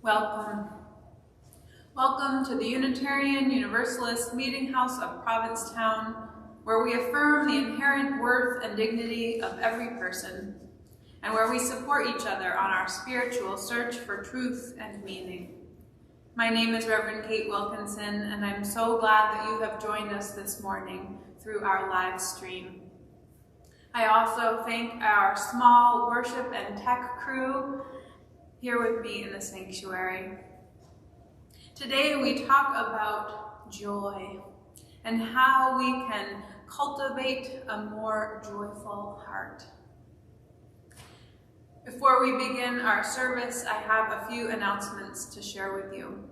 Welcome. Welcome to the Unitarian Universalist Meetinghouse of Provincetown, where we affirm the inherent worth and dignity of every person, and where we support each other on our spiritual search for truth and meaning. My name is Rev Kate, and I'm so glad that you have joined us this morning through our live stream. I also thank our small worship and tech crew here with me in the sanctuary. Today we talk about joy and how we can cultivate a more joyful heart. Before we begin our service, I have a few announcements to share with you.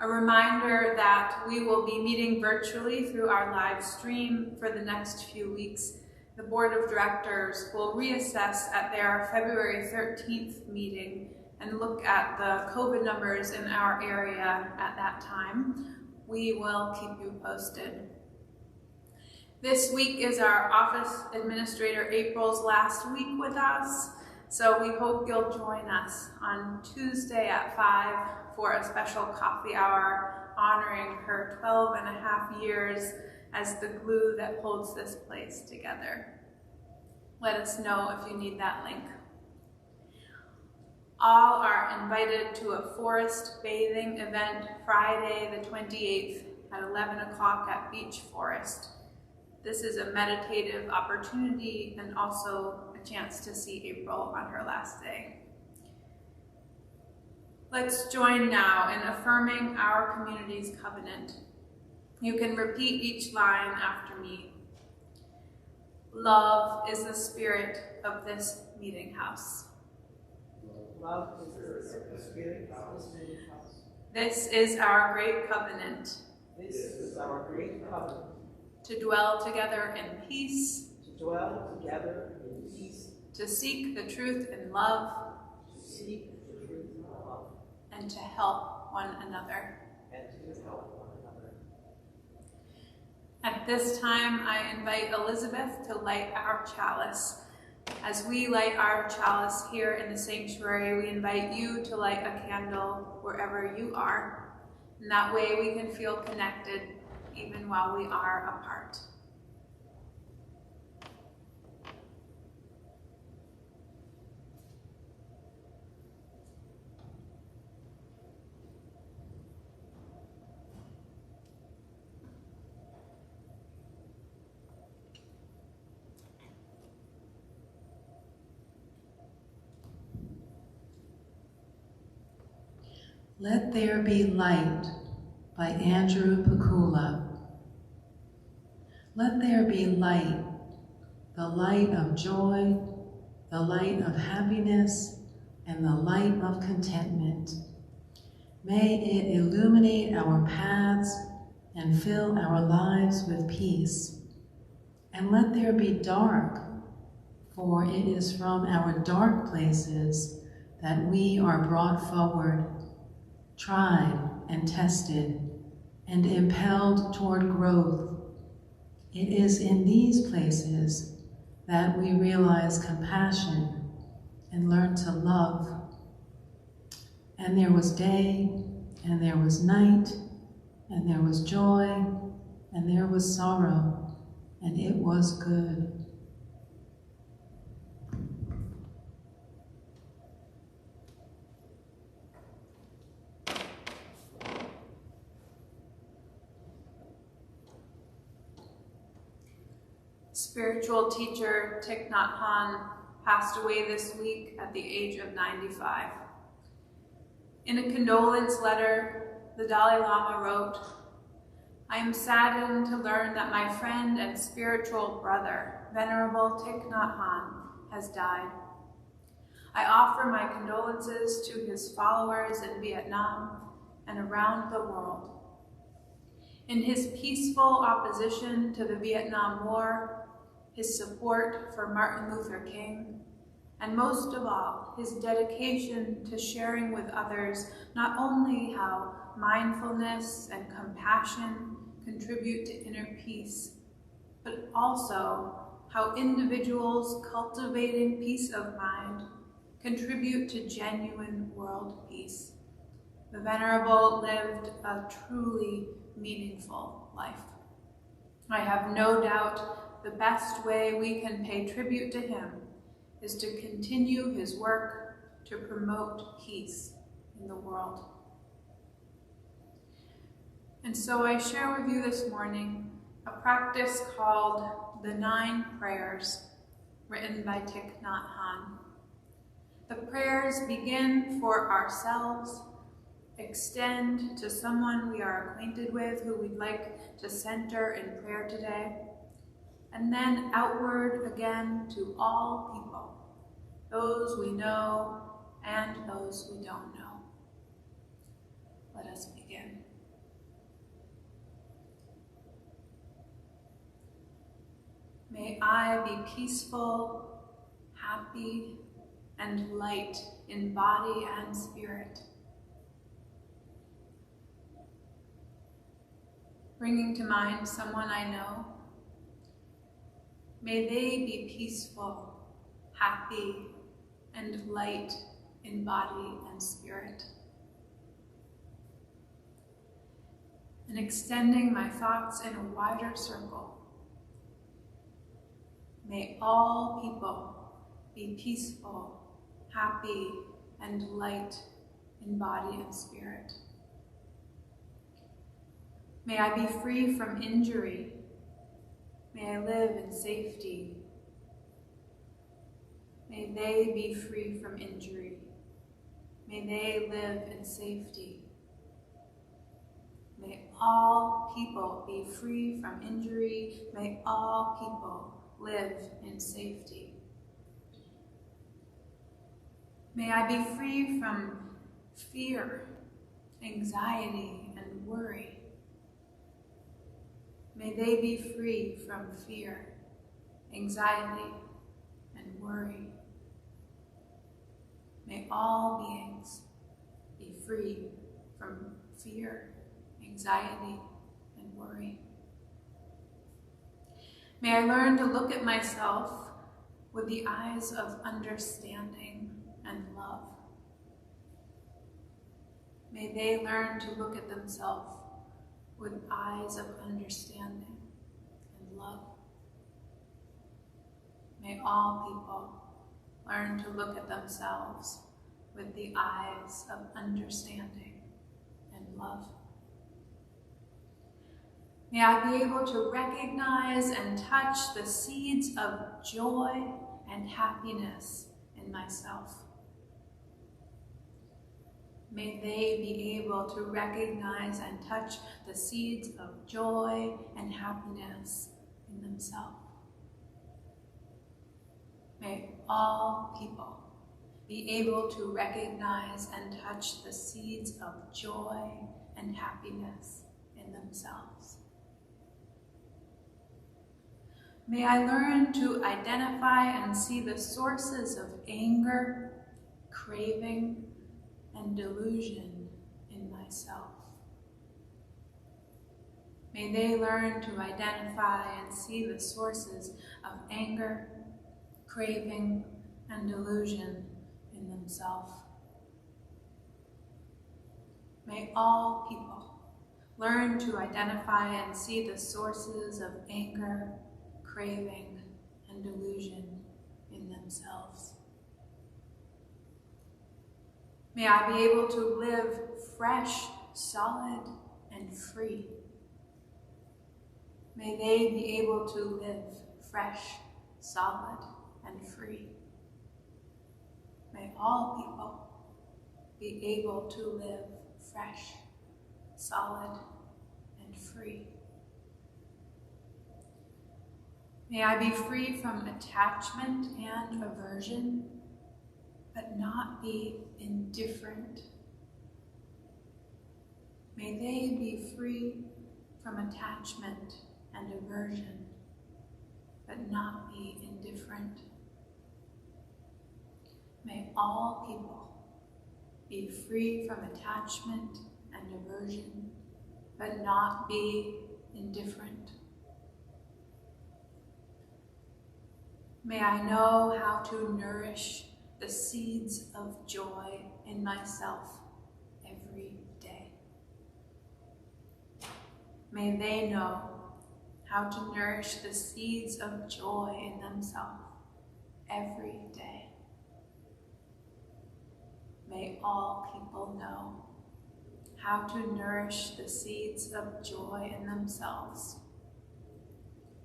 A reminder that we will be meeting virtually through our live stream for the next few weeks. The Board of Directors will reassess at their February 13th meeting and look at the COVID numbers in our area at that time. We will keep you posted. This week is our Office Administrator April's last week with us, so we hope you'll join us on Tuesday at 5 for a special coffee hour honoring her 12 and a half years as the glue that holds this place together. Let us know if you need that link. All are invited to a forest bathing event Friday the 28th at 11 o'clock at Beach Forest. This is a meditative opportunity and also a chance to see April on her last day. Let's join now in affirming our community's covenant. You can repeat each line after me. Love is the spirit of this meeting house. Love is the spirit of this meeting house. This is our great covenant. This is our great covenant. To dwell together in peace. To dwell together in peace. To seek the truth in love. To seek the truth in love. And to help one another. And to help one another. At this time, I invite Elizabeth to light our chalice. As we light our chalice here in the sanctuary, we invite you to light a candle wherever you are. And that way we can feel connected even while we are apart. Let There Be Light by Andrew Pakula. Let there be light, the light of joy, the light of happiness, and the light of contentment. May it illuminate our paths and fill our lives with peace. And let there be dark, for it is from our dark places that we are brought forward, tried and tested, and impelled toward growth. It is in these places that we realize compassion and learn to love. And there was day, and there was night, and there was joy, and there was sorrow, and it was good. Spiritual teacher Thich Nhat Hanh passed away this week at the age of 95. In a condolence letter, the Dalai Lama wrote, "I am saddened to learn that my friend and spiritual brother, Venerable Thich Nhat Hanh, has died. I offer my condolences to his followers in Vietnam and around the world. In his peaceful opposition to the Vietnam War, his support for Martin Luther King, and most of all, his dedication to sharing with others not only how mindfulness and compassion contribute to inner peace, but also how individuals cultivating peace of mind contribute to genuine world peace. The Venerable lived a truly meaningful life. I have no doubt the best way we can pay tribute to him is to continue his work to promote peace in the world. And so I share with you this morning a practice called the 9 Prayers, written by Thich Nhat Hanh. The prayers begin for ourselves, extend to someone we are acquainted with who we'd like to center in prayer today, and then outward again to all people, those we know and those we don't know. Let us begin. May I be peaceful, happy, and light in body and spirit. Bringing to mind someone I know, may they be peaceful, happy, and light in body and spirit. And extending my thoughts in a wider circle, may all people be peaceful, happy, and light in body and spirit. May I be free from injury. May I live in safety. May they be free from injury. May they live in safety. May all people be free from injury. May all people live in safety. May I be free from fear, anxiety, and worry. May they be free from fear, anxiety, and worry. May all beings be free from fear, anxiety, and worry. May I learn to look at myself with the eyes of understanding and love. May they learn to look at themselves with eyes of understanding and love. May all people learn to look at themselves with the eyes of understanding and love. May I be able to recognize and touch the seeds of joy and happiness in myself. May they be able to recognize and touch the seeds of joy and happiness in themselves. May all people be able to recognize and touch the seeds of joy and happiness in themselves. May I learn to identify and see the sources of anger, craving, and delusion in myself. May they learn to identify and see the sources of anger, craving, and delusion in themselves. May all people learn to identify and see the sources of anger, craving, and delusion in themselves. May I be able to live fresh, solid, and free. May they be able to live fresh, solid, and free. May all people be able to live fresh, solid, and free. May I be free from attachment and aversion, but not be indifferent. May they be free from attachment and aversion, but not be indifferent. May all people be free from attachment and aversion, but not be indifferent. May I know how to nourish the seeds of joy in myself every every day. May they know how to nourish the seeds of joy in themselves every day. May all people know how to nourish the seeds of joy in themselves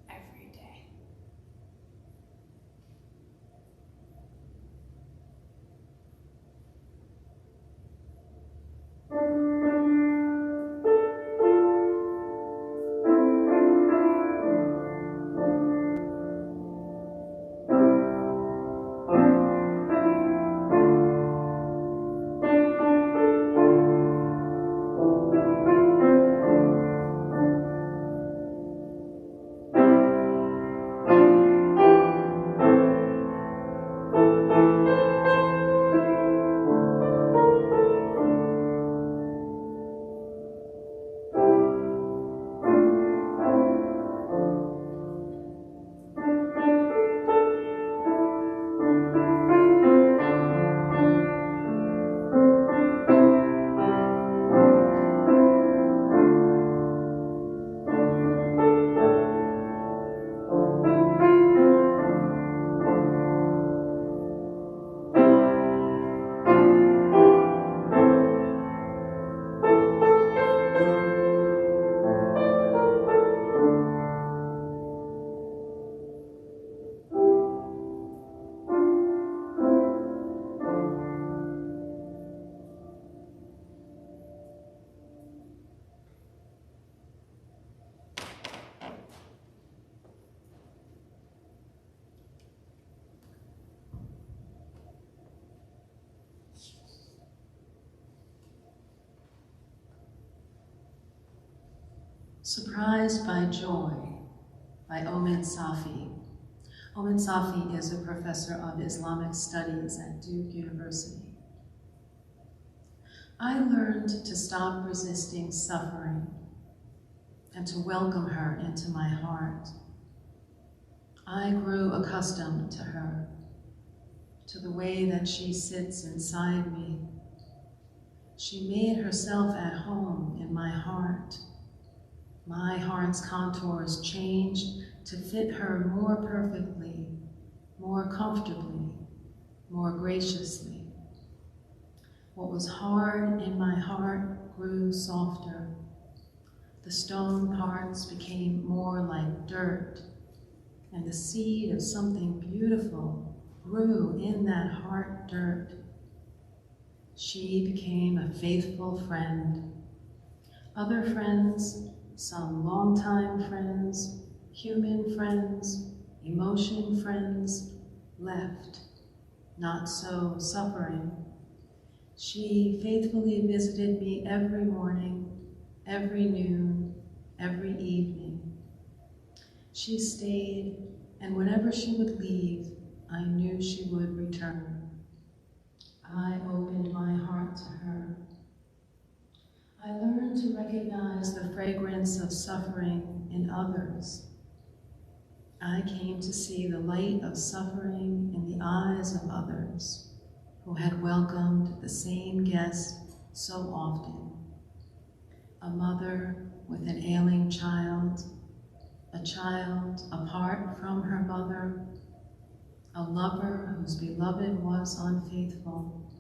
every day. Surprised by Joy by Omid Safi. Omid Safi is a professor of Islamic studies at Duke University. I learned to stop resisting suffering and to welcome her into my heart. I grew accustomed to her, to the way that she sits inside me. She made herself at home in my heart. My heart's contours changed to fit her more perfectly, more comfortably, more graciously. What was hard in my heart grew softer. The stone parts became more like dirt, and the seed of something beautiful grew in that heart dirt. She became a faithful friend. Other friends, some longtime friends, human friends, emotion friends, left, not so suffering. She faithfully visited me every morning, every noon, every evening. She stayed, and whenever she would leave, I knew she would return. I opened my heart to her. I learned to recognize the fragrance of suffering in others. I came to see the light of suffering in the eyes of others who had welcomed the same guest so often. A mother with an ailing child, a child apart from her mother, a lover whose beloved was unfaithful,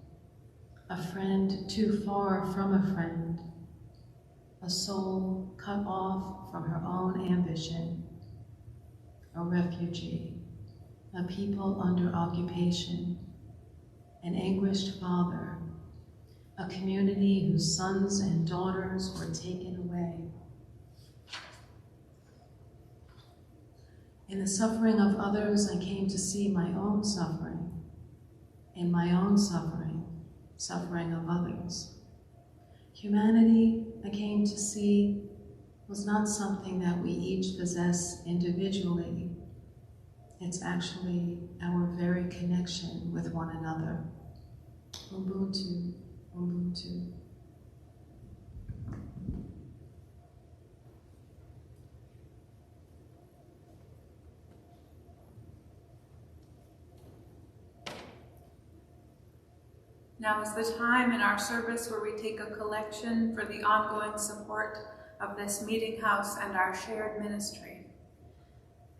a friend too far from a friend, a soul cut off from her own ambition, a refugee, a people under occupation, an anguished father, a community whose sons and daughters were taken away. In the suffering of others, I came to see my own suffering. In my own suffering, suffering of others. Humanity, I came to see, was not something that we each possess individually. It's actually our very connection with one another. Ubuntu, Ubuntu. Now is the time in our service where we take a collection for the ongoing support of this Meetinghouse and our shared ministry.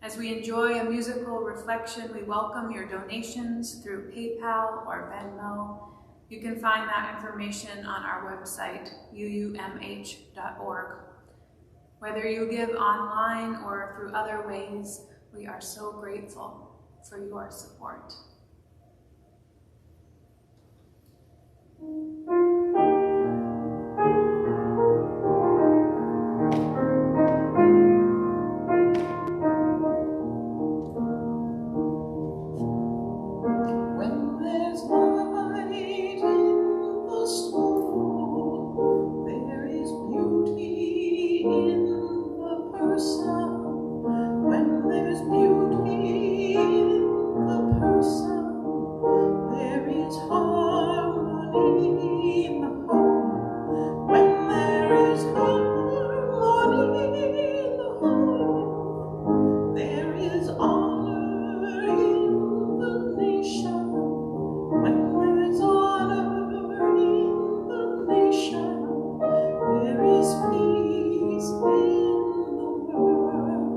As we enjoy a musical reflection, we welcome your donations through PayPal or Venmo. You can find that information on our website, UUMH.org. Whether you give online or through other ways, we are so grateful for your support. When there's light in the soul, there is beauty in the person. When there's beauty in the person, there is harmony in the home. When there is harmony in the home, there is honor in the nation. When there is honor in the nation, there is peace in the world.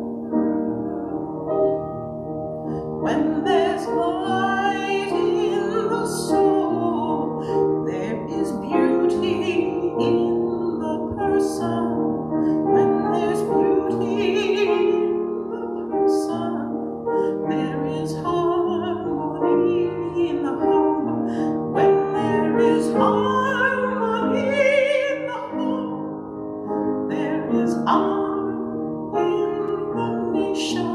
When there's light in the soul, there is beauty in the person. When there's beauty in the person, there is harmony in the home. When there is harmony in the home, there is honor in the nation.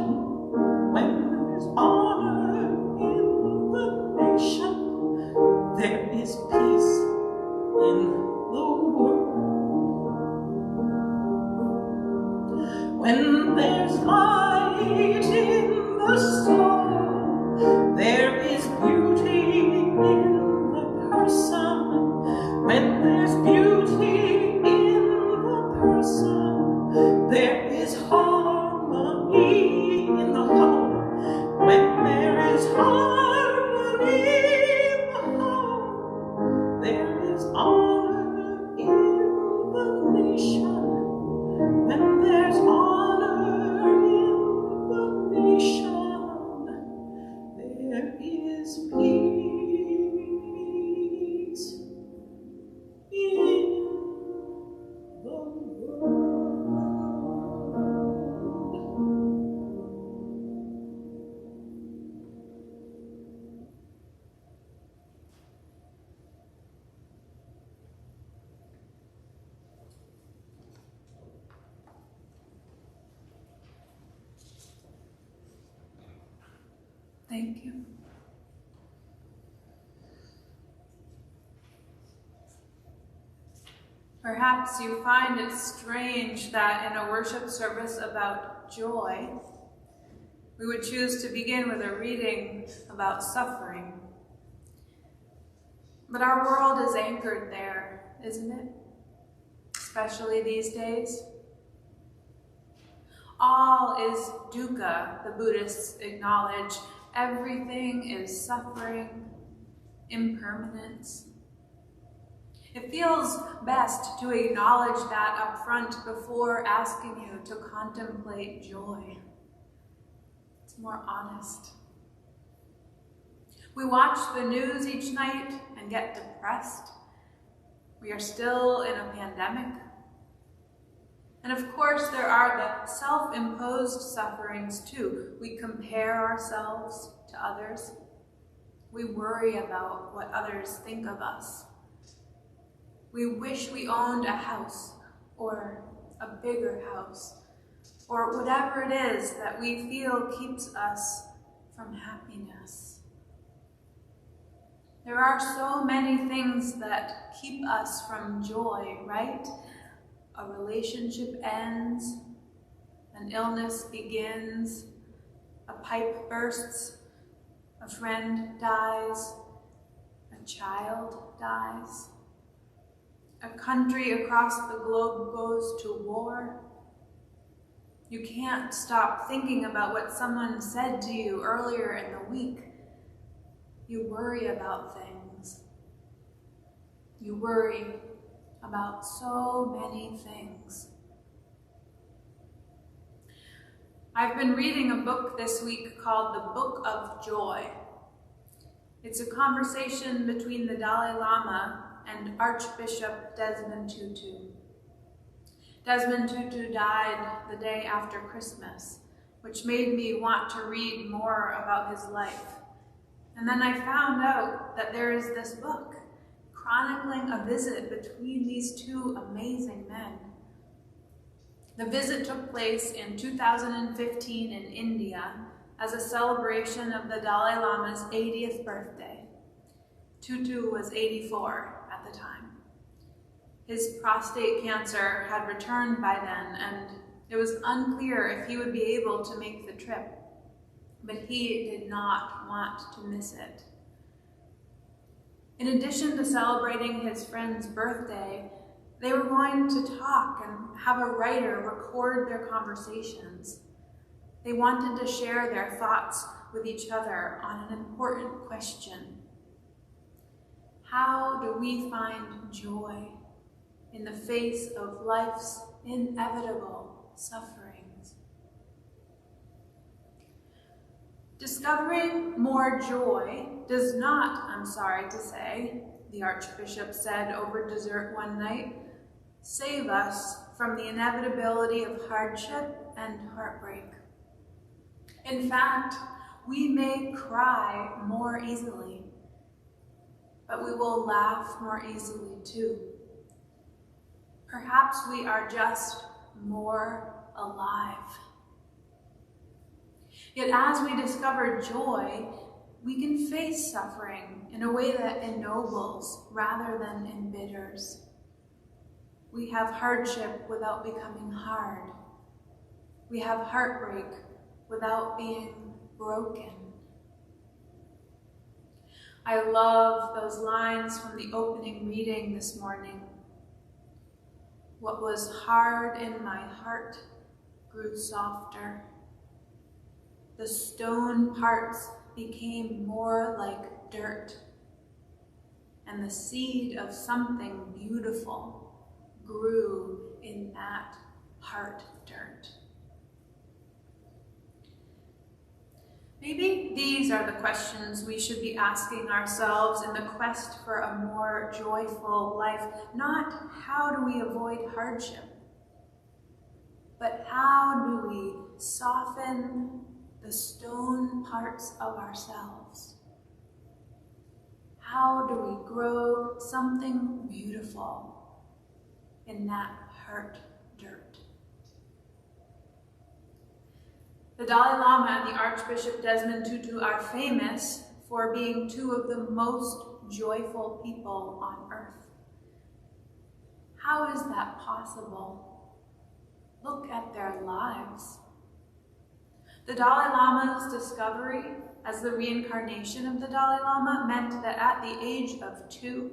When there is honor in the nation, there is peace in the world. When there's light in the soul, there is beauty in the person. When there's beauty in the person, there is harmony in the home. When there is harmony in the home, there is honor in the nation. When there's honor in the nation, there is peace in the Thank you. Perhaps you find it strange that in a worship service about joy, we would choose to begin with a reading about suffering. But our world is anchored there, isn't it? Especially these days. All is dukkha, the Buddhists acknowledge. Everything is suffering, impermanence. It feels best to acknowledge that up front before asking you to contemplate joy. It's more honest. We watch the news each night and get depressed. We are still in a pandemic. And of course, there are the self-imposed sufferings too. We compare ourselves to others. We worry about what others think of us. We wish we owned a house or a bigger house or whatever it is that we feel keeps us from happiness. There are so many things that keep us from joy, right? A relationship ends, an illness begins, a pipe bursts, a friend dies, a child dies, a country across the globe goes to war. You can't stop thinking about what someone said to you earlier in the week. You worry about things. You worry about so many things. I've been reading a book this week called The Book of Joy. It's a conversation between the Dalai Lama and Archbishop Desmond Tutu. Desmond Tutu died the day after Christmas, which made me want to read more about his life. And then I found out that there is this book chronicling a visit between these two amazing men. The visit took place in 2015 in India as a celebration of the Dalai Lama's 80th birthday. Tutu was 84 at the time. His prostate cancer had returned by then, and it was unclear if he would be able to make the trip, but he did not want to miss it. In addition to celebrating his friend's birthday, they were going to talk and have a writer record their conversations. They wanted to share their thoughts with each other on an important question. How do we find joy in the face of life's inevitable sufferings? Discovering more joy does not, I'm sorry to say, the Archbishop said over dessert one night, save us from the inevitability of hardship and heartbreak. In fact, we may cry more easily, but we will laugh more easily too. Perhaps we are just more alive. Yet as we discover joy, we can face suffering in a way that ennobles rather than embitters. We have hardship without becoming hard. We have heartbreak without being broken. I love those lines from the opening reading this morning. What was hard in my heart grew softer. The stone parts became more like dirt, and the seed of something beautiful grew in that heart dirt. Maybe these are the questions we should be asking ourselves in the quest for a more joyful life. Not how do we avoid hardship, but how do we soften the stone parts of ourselves? How do we grow something beautiful in that heart dirt? The Dalai Lama and the Archbishop Desmond Tutu are famous for being two of the most joyful people on earth. How is that possible? Look at their lives. The Dalai Lama's discovery as the reincarnation of the Dalai Lama meant that at the age of 2,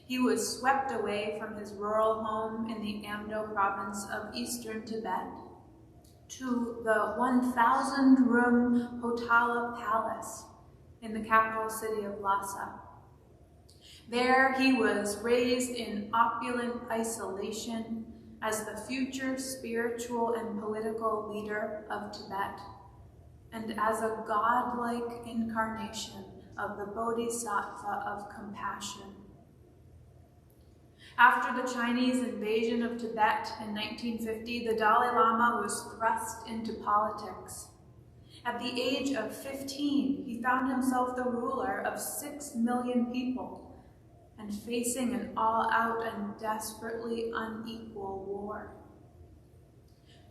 he was swept away from his rural home in the Amdo province of eastern Tibet to the 1,000-room Potala Palace in the capital city of Lhasa. There he was raised in opulent isolation as the future spiritual and political leader of Tibet, and as a godlike incarnation of the Bodhisattva of compassion. After the Chinese invasion of Tibet in 1950, the Dalai Lama was thrust into politics. At the age of 15, he found himself the ruler of 6 million people and facing an all-out and desperately unequal war.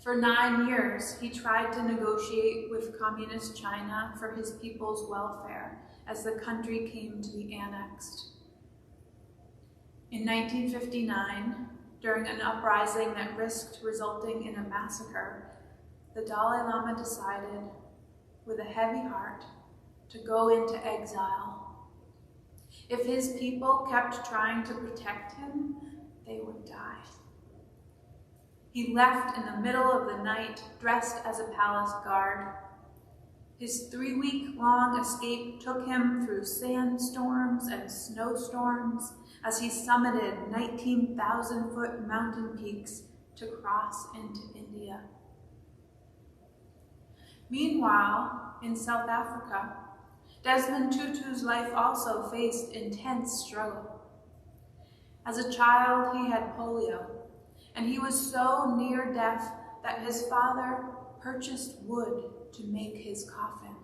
For 9 years, he tried to negotiate with communist China for his people's welfare as the country came to be annexed. In 1959, during an uprising that risked resulting in a massacre, the Dalai Lama decided, with a heavy heart, to go into exile. If his people kept trying to protect him, they would die. He left in the middle of the night, dressed as a palace guard. His 3-week-long escape took him through sandstorms and snowstorms, as he summited 19,000-foot mountain peaks to cross into India. Meanwhile, in South Africa, Desmond Tutu's life also faced intense struggle. As a child, he had polio, and he was so near death that his father purchased wood to make his coffin.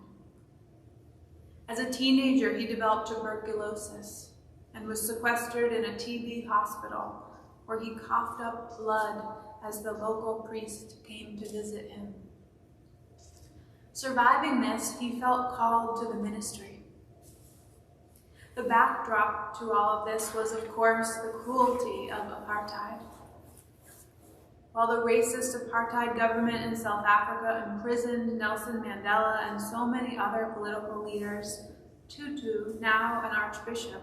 As a teenager, he developed tuberculosis and was sequestered in a TB hospital where he coughed up blood as the local priest came to visit him. Surviving this, he felt called to the ministry. The backdrop to all of this was, of course, the cruelty of apartheid. While the racist apartheid government in South Africa imprisoned Nelson Mandela and so many other political leaders, Tutu, now an archbishop,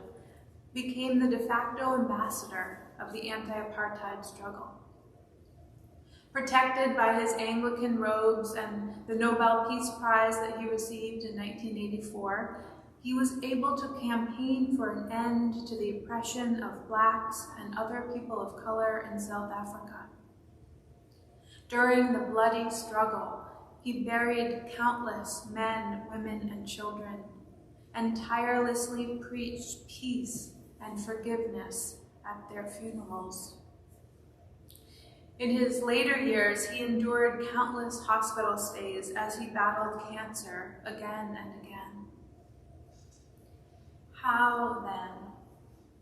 became the de facto ambassador of the anti-apartheid struggle. Protected by his Anglican robes and the Nobel Peace Prize that he received in 1984, he was able to campaign for an end to the oppression of Blacks and other people of color in South Africa. During the bloody struggle, he buried countless men, women, and children, and tirelessly preached peace and forgiveness at their funerals. In his later years, he endured countless hospital stays as he battled cancer again and again. How, then,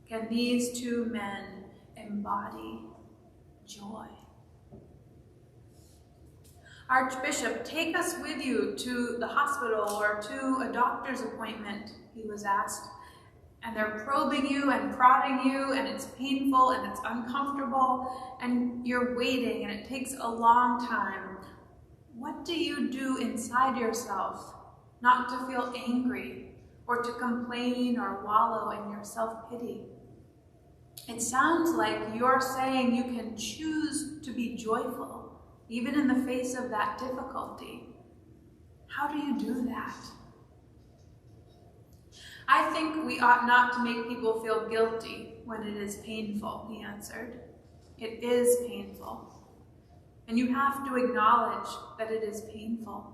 can these two men embody joy? Archbishop, take us with you to the hospital or to a doctor's appointment, he was asked. And they're probing you and prodding you, and it's painful and it's uncomfortable, and you're waiting and it takes a long time. What do you do inside yourself not to feel angry or to complain or wallow in your self-pity? It sounds like you're saying you can choose to be joyful, even in the face of that difficulty. How do you do that? I think we ought not to make people feel guilty when it is painful, he answered. It is painful. And you have to acknowledge that it is painful.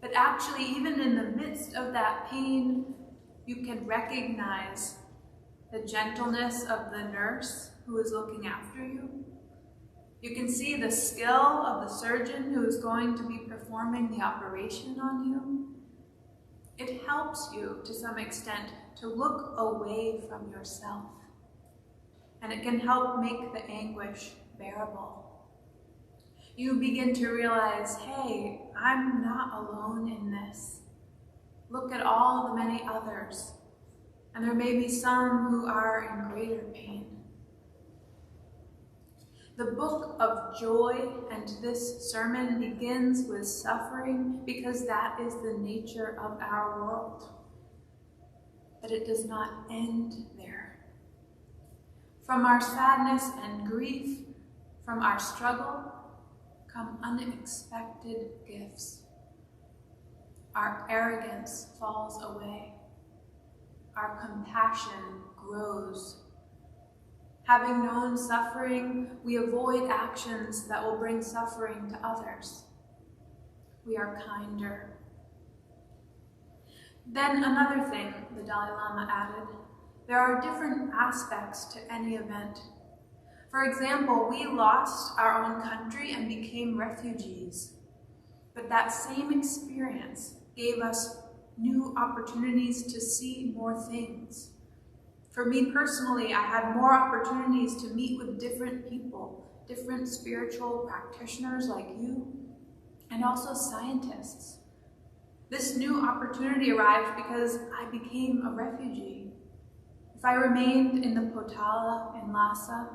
But actually, even in the midst of that pain, you can recognize the gentleness of the nurse who is looking after you. You can see the skill of the surgeon who is going to be performing the operation on you. It helps you, to some extent, to look away from yourself. And it can help make the anguish bearable. You begin to realize, hey, I'm not alone in this. Look at all the many others, and there may be some who are in greater pain. The book of joy and this sermon begins with suffering because that is the nature of our world. But it does not end there. From our sadness and grief, from our struggle, come unexpected gifts. Our arrogance falls away. Our compassion grows. Having known suffering, we avoid actions that will bring suffering to others. We are kinder. Then another thing, the Dalai Lama added, there are different aspects to any event. For example, we lost our own country and became refugees. But that same experience gave us new opportunities to see more things. For me personally, I had more opportunities to meet with different people, different spiritual practitioners like you, and also scientists. This new opportunity arrived because I became a refugee. If I remained in the Potala in Lhasa,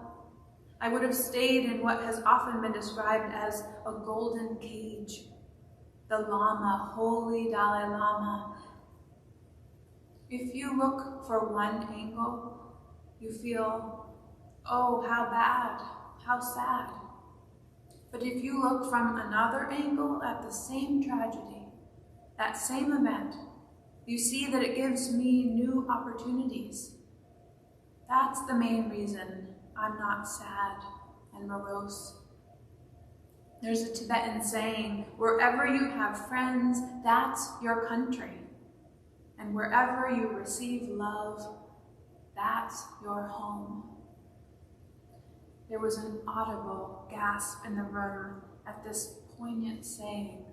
I would have stayed in what has often been described as a golden cage. The Lama, holy Dalai Lama. If you look for one angle, you feel, oh, how bad, how sad. But if you look from another angle at the same tragedy, that same event, you see that it gives me new opportunities. That's the main reason I'm not sad and morose. There's a Tibetan saying, wherever you have friends, that's your country. And wherever you receive love, that's your home. There was an audible gasp in the room at this poignant saying,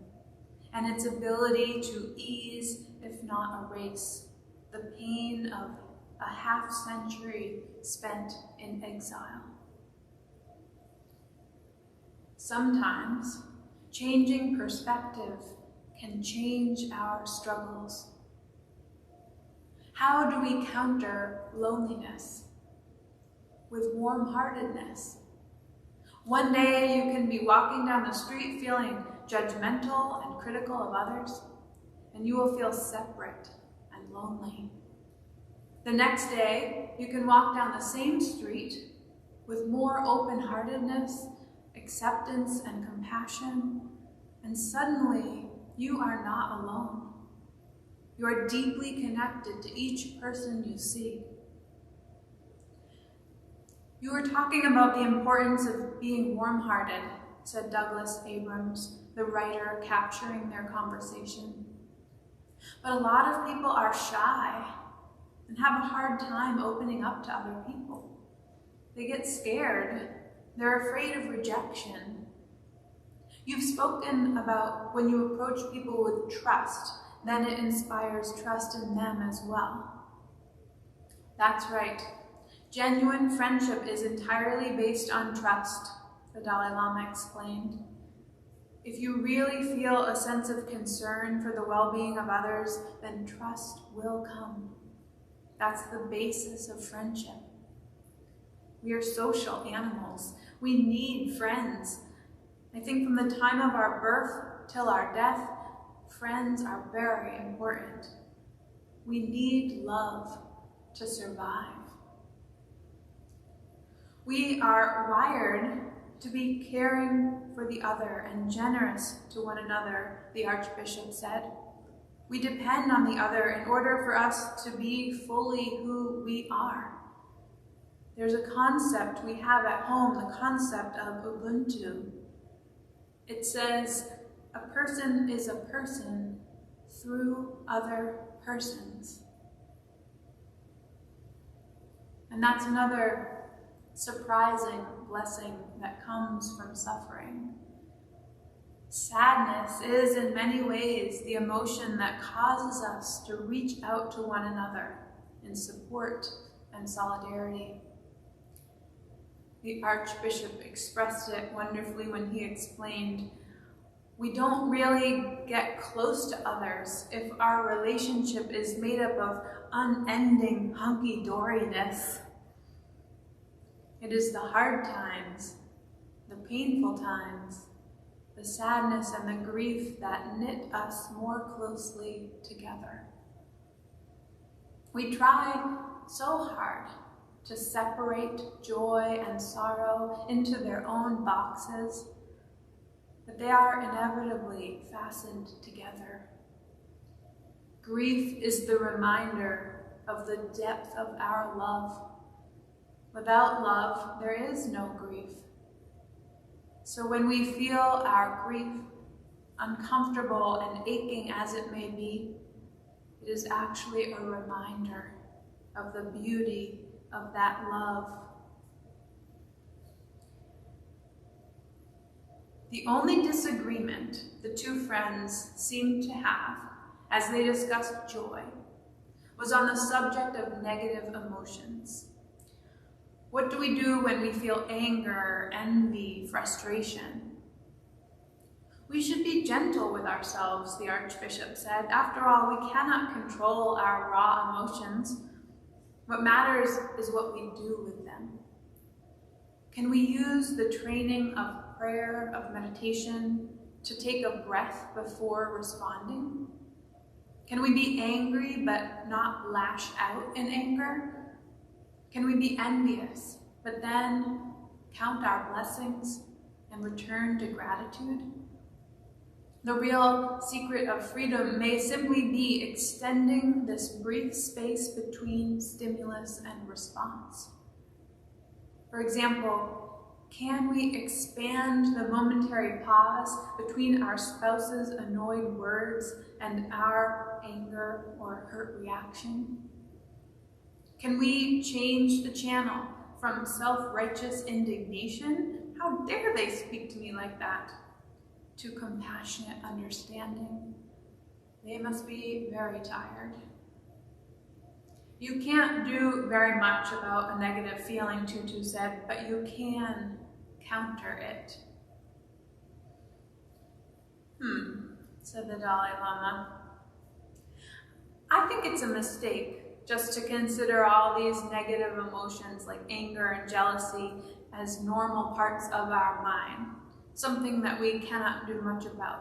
and its ability to ease, if not erase, the pain of a half-century spent in exile. Sometimes, changing perspective can change our struggles. How do we counter loneliness? With warm-heartedness. One day you can be walking down the street feeling judgmental and critical of others, and you will feel separate and lonely. The next day, you can walk down the same street with more open-heartedness, acceptance, and compassion, and suddenly you are not alone. You are deeply connected to each person you see. You were talking about the importance of being warm-hearted, said Douglas Abrams, the writer capturing their conversation. But a lot of people are shy and have a hard time opening up to other people. They get scared. They're afraid of rejection. You've spoken about when you approach people with trust, then it inspires trust in them as well. That's right. Genuine friendship is entirely based on trust, the Dalai Lama explained. If you really feel a sense of concern for the well-being of others, then trust will come. That's the basis of friendship. We are social animals. We need friends. I think from the time of our birth till our death, friends are very important. We need love to survive. We are wired to be caring for the other and generous to one another, the Archbishop said. We depend on the other in order for us to be fully who we are. There's a concept we have at home, the concept of Ubuntu. It says, a person is a person through other persons. And that's another surprising blessing that comes from suffering. Sadness is in many ways the emotion that causes us to reach out to one another in support and solidarity. The Archbishop expressed it wonderfully when he explained, we don't really get close to others if our relationship is made up of unending hunky-doriness. It is the hard times, the painful times, the sadness and the grief that knit us more closely together. We try so hard to separate joy and sorrow into their own boxes, but they are inevitably fastened together. Grief is the reminder of the depth of our love. Without love, there is no grief. So when we feel our grief, uncomfortable and aching as it may be, it is actually a reminder of the beauty of that love. The only disagreement the two friends seemed to have as they discussed joy was on the subject of negative emotions. What do we do when we feel anger, envy, frustration? We should be gentle with ourselves, the Archbishop said. After all, we cannot control our raw emotions. What matters is what we do with them. Can we use the training of prayer, of meditation, to take a breath before responding? Can we be angry but not lash out in anger? Can we be envious, but then count our blessings and return to gratitude? The real secret of freedom may simply be extending this brief space between stimulus and response. For example, can we expand the momentary pause between our spouse's annoyed words and our anger or hurt reaction? Can we change the channel from self-righteous indignation, how dare they speak to me like that, to compassionate understanding? They must be very tired. You can't do very much about a negative feeling, Tutu said, but you can counter it. Said the Dalai Lama. I think it's a mistake just to consider all these negative emotions like anger and jealousy as normal parts of our mind, something that we cannot do much about.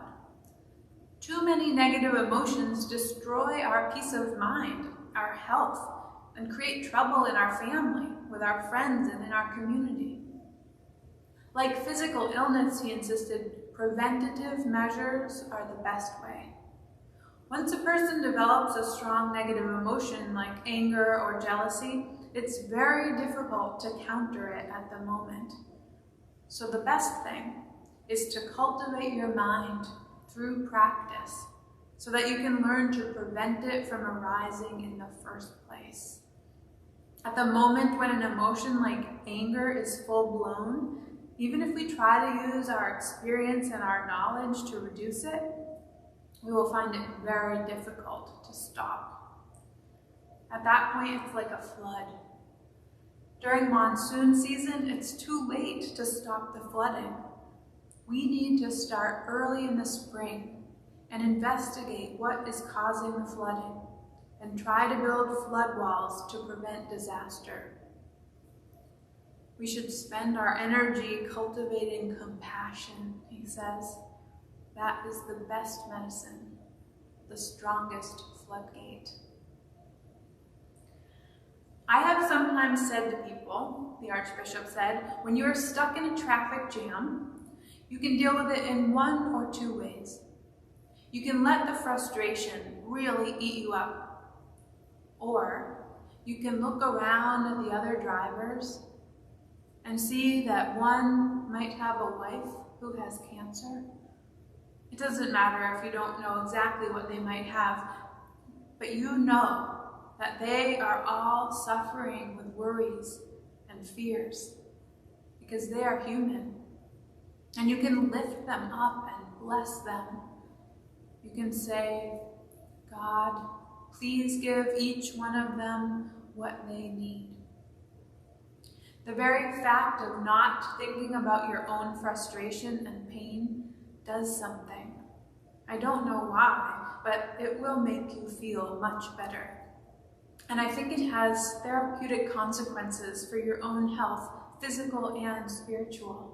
Too many negative emotions destroy our peace of mind, our health, and create trouble in our family, with our friends, and in our community. Like physical illness, he insisted, preventative measures are the best way. Once a person develops a strong negative emotion like anger or jealousy, it's very difficult to counter it at the moment. So the best thing is to cultivate your mind through practice so that you can learn to prevent it from arising in the first place. At the moment when an emotion like anger is full-blown, even if we try to use our experience and our knowledge to reduce it, we will find it very difficult to stop. At that point, it's like a flood. During monsoon season, it's too late to stop the flooding. We need to start early in the spring and investigate what is causing the flooding and try to build flood walls to prevent disaster. We should spend our energy cultivating compassion, he says. That is the best medicine, the strongest floodgate. I have sometimes said to people, the Archbishop said, when you are stuck in a traffic jam, you can deal with it in one or two ways. You can let the frustration really eat you up. Or you can look around at the other drivers and see that one might have a wife who has cancer. It doesn't matter if you don't know exactly what they might have, but you know that they are all suffering with worries and fears because they are human. And you can lift them up and bless them. You can say, God, please give each one of them what they need. The very fact of not thinking about your own frustration and pain does something. I don't know why, but it will make you feel much better. And I think it has therapeutic consequences for your own health, physical and spiritual.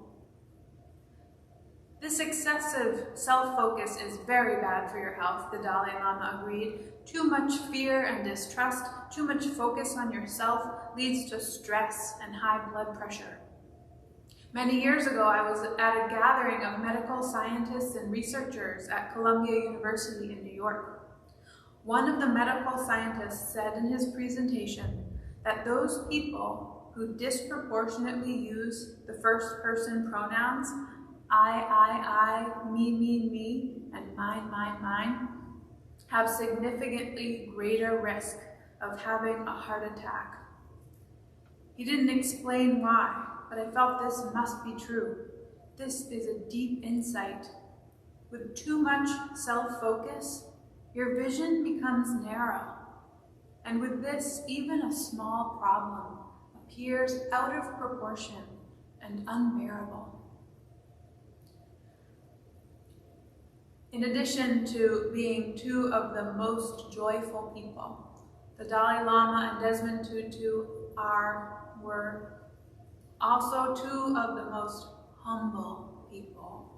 This excessive self-focus is very bad for your health, the Dalai Lama agreed. Too much fear and distrust, too much focus on yourself leads to stress and high blood pressure. Many years ago, I was at a gathering of medical scientists and researchers at Columbia University in New York. One of the medical scientists said in his presentation that those people who disproportionately use the first person pronouns, I, me, and mine, have significantly greater risk of having a heart attack. He didn't explain why, but I felt this must be true. This is a deep insight. With too much self-focus, your vision becomes narrow. And with this, even a small problem appears out of proportion and unbearable. In addition to being two of the most joyful people, the Dalai Lama and Desmond Tutu were also two of the most humble people.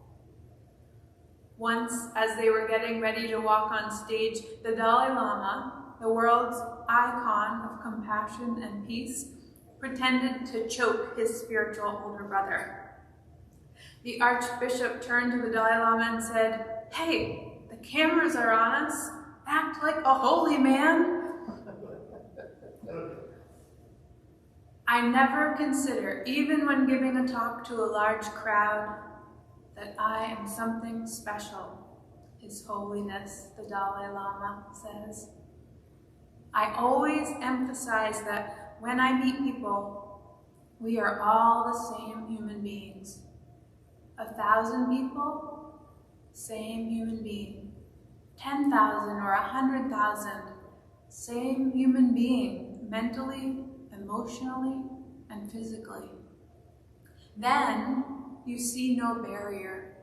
Once, as they were getting ready to walk on stage, the Dalai Lama, the world's icon of compassion and peace, pretended to choke his spiritual older brother. The Archbishop turned to the Dalai Lama and said, "Hey, the cameras are on us. Act like a holy man." I never consider, even when giving a talk to a large crowd, that I am something special, His Holiness, the Dalai Lama says. I always emphasize that when I meet people, we are all the same human beings. 1,000 people, same human being. 10,000 or 100,000, same human being, mentally, emotionally, and physically. Then you see no barrier.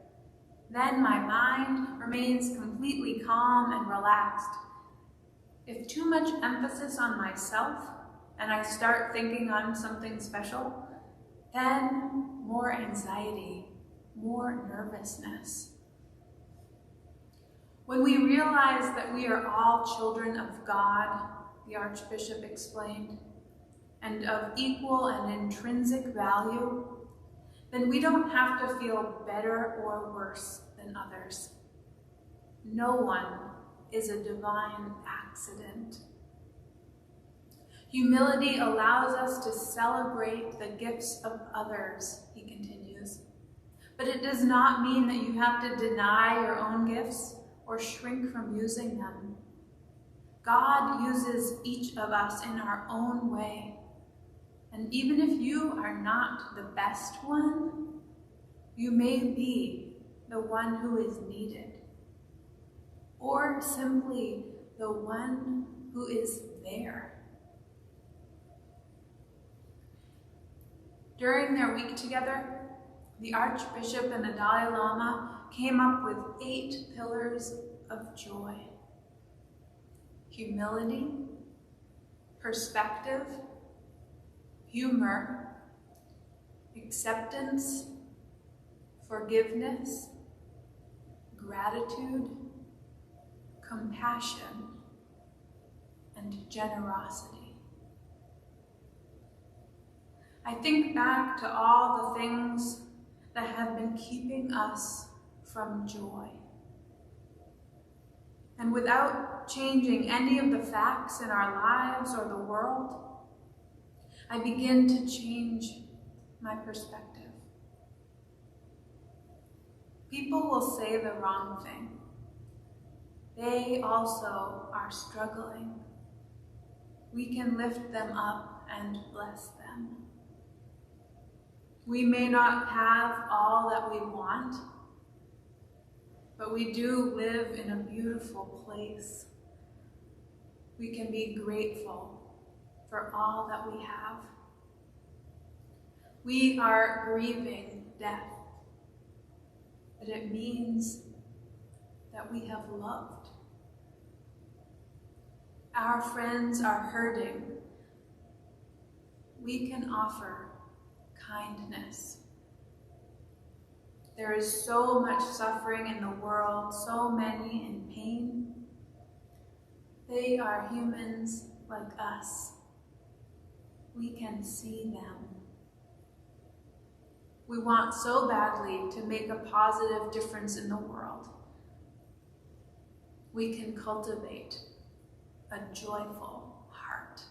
Then my mind remains completely calm and relaxed. If too much emphasis on myself and I start thinking I'm something special, then more anxiety, more nervousness. When we realize that we are all children of God, the Archbishop explained, and of equal and intrinsic value, then we don't have to feel better or worse than others. No one is a divine accident. Humility allows us to celebrate the gifts of others, he continues. But it does not mean that you have to deny your own gifts or shrink from using them. God uses each of us in our own way. And even if you are not the best one, you may be the one who is needed, or simply the one who is there. During their week together, the Archbishop and the Dalai Lama came up with 8 pillars of joy: humility, perspective, humor, acceptance, forgiveness, gratitude, compassion, and generosity. I think back to all the things that have been keeping us from joy. And without changing any of the facts in our lives or the world, I begin to change my perspective. People will say the wrong thing. They also are struggling. We can lift them up and bless them. We may not have all that we want, but we do live in a beautiful place. We can be grateful for all that we have. We are grieving death, but it means that we have loved. Our friends are hurting. We can offer kindness. There is so much suffering in the world, so many in pain. They are humans like us. We can see them. We want so badly to make a positive difference in the world. We can cultivate a joyful heart.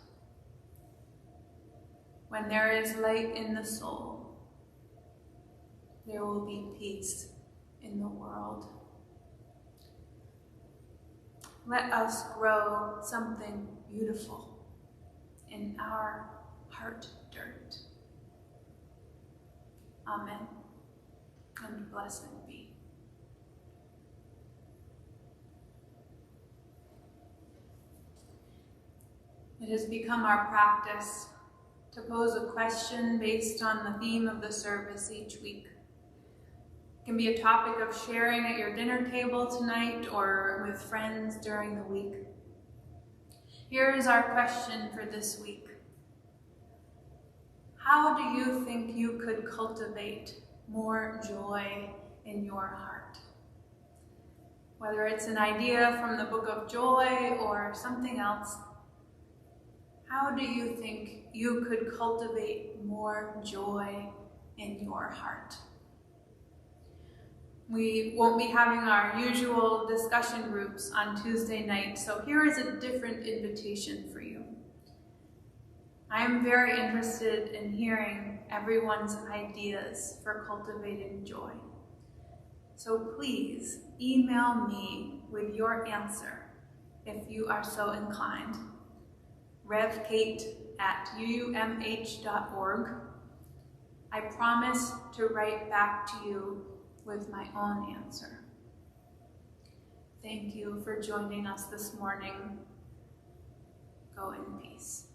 When there is light in the soul, there will be peace in the world. Let us grow something beautiful in our heart dirt. Amen, and blessed be. It has become our practice to pose a question based on the theme of the service each week. It can be a topic of sharing at your dinner table tonight or with friends during the week. Here is our question for this week. How do you think you could cultivate more joy in your heart? Whether it's an idea from the Book of Joy or something else, how do you think you could cultivate more joy in your heart? We won't be having our usual discussion groups on Tuesday night, so here is a different invitation for you. I am very interested in hearing everyone's ideas for cultivating joy. So please email me with your answer if you are so inclined. Rev Kate at UUMH.org. I promise to write back to you with my own answer. Thank you for joining us this morning. Go in peace.